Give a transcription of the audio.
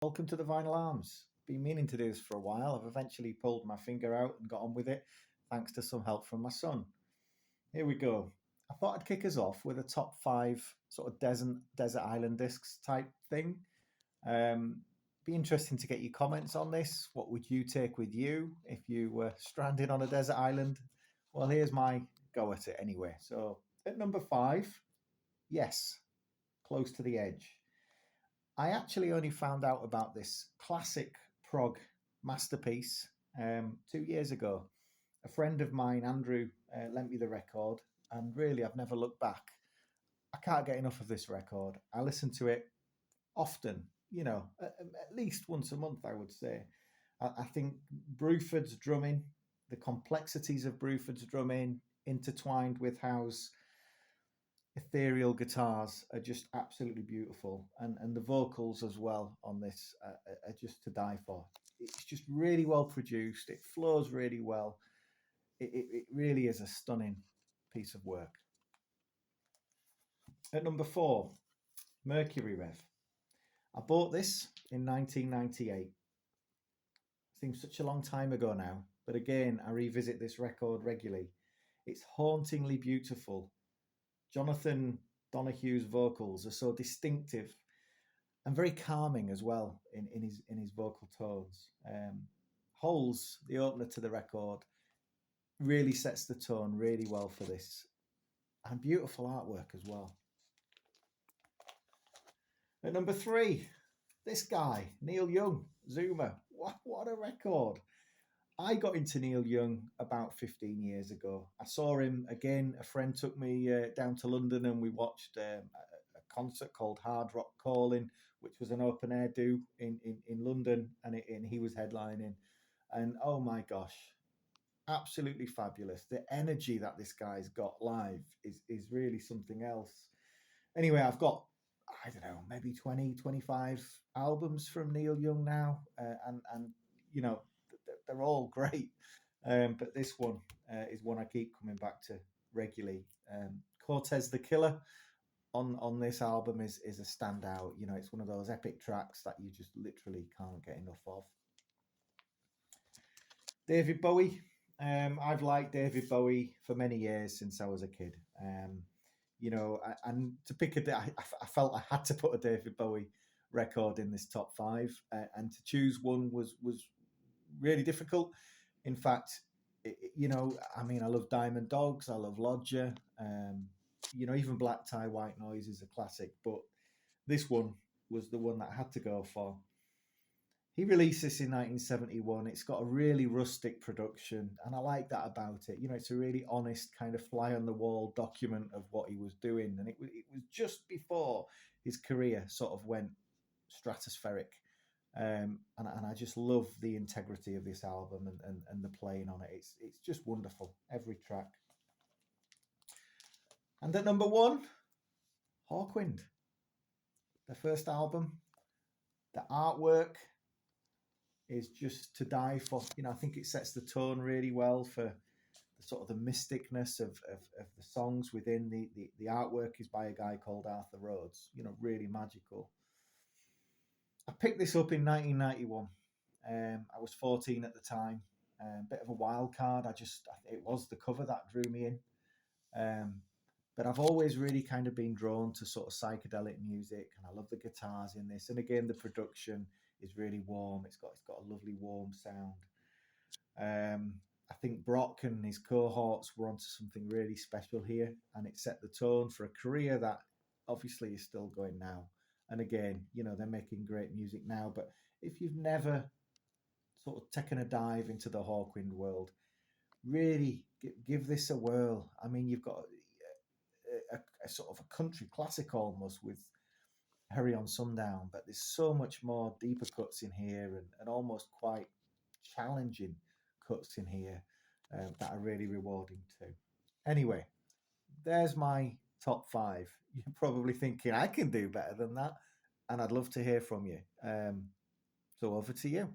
Welcome to the Vinyl Arms. Been meaning to do this for a while. I've eventually pulled my finger out and got on with it, thanks to some help from my son. Here we go. I thought I'd kick us off with a top five sort of desert island discs type thing. Be interesting to get your comments on this. What would you take with you if you were stranded on a desert island? Well, here's my go at it anyway. So at number five, yes, Close to the Edge. I actually only found out about this classic prog masterpiece 2 years ago. A friend of mine, Andrew, lent me the record, and really, I've never looked back. I can't get enough of this record. I listen to it often, at least once a month, I would say. I think Bruford's drumming, the complexities of Bruford's drumming, intertwined with Howe's ethereal guitars are just absolutely beautiful, and the vocals as well on this are just to die for. It's just really well produced. It flows really well. It really is a stunning piece of work. At number four, Mercury Rev. I bought this in 1998. Seems such a long time ago now, but again, I revisit this record regularly. It's hauntingly beautiful. Jonathan Donahue's vocals are so distinctive and very calming as well in his vocal tones. Holes, the opener to the record, really sets the tone really well for this, and beautiful artwork as well. At number three, this guy, Neil Young, Zuma. What a record. I got into Neil Young about 15 years ago. I saw him again. A friend took me down to London and we watched a concert called Hard Rock Calling, which was an open air do in London, and he was headlining. And oh my gosh, absolutely fabulous. The energy that this guy's got live is really something else. Anyway, I've got, I don't know, maybe 20, 25 albums from Neil Young now. And they're all great. But this one is one I keep coming back to regularly. Cortez the Killer on this album is a standout. It's one of those epic tracks that you just literally can't get enough of. David Bowie. I've liked David Bowie for many years since I was a kid. And to pick I felt I had to put a David Bowie record in this top five, and to choose one was really difficult. In fact, I love Diamond Dogs, I love Lodger, even Black Tie White Noise is a classic, but this one was the one that I had to go for. He released this in 1971. It's got a really rustic production, and I like that about it. It's a really honest kind of fly on the wall document of what he was doing, and it was just before his career sort of went stratospheric. And I just love the integrity of this album and the playing on it. It's just wonderful, every track. And at number one, Hawkwind, the first album. The artwork is just to die for. I think it sets the tone really well for the sort of the mysticness of the songs within the artwork is by a guy called Arthur Rhodes. Really magical. I picked this up in 1991. I was 14 at the time. Bit of a wild card. It was the cover that drew me in. But I've always really kind of been drawn to sort of psychedelic music, and I love the guitars in this. And again, the production is really warm. It's got a lovely warm sound. I think Brock and his cohorts were onto something really special here, and it set the tone for a career that obviously is still going now. And again, they're making great music now. But if you've never sort of taken a dive into the Hawkwind world, really give this a whirl. I mean, you've got a sort of a country classic almost with Hurry on Sundown, but there's so much more deeper cuts in here and almost quite challenging cuts in here that are really rewarding too. Anyway, there's my top five. You're probably thinking I can do better than that, and I'd love to hear from you. So over to you.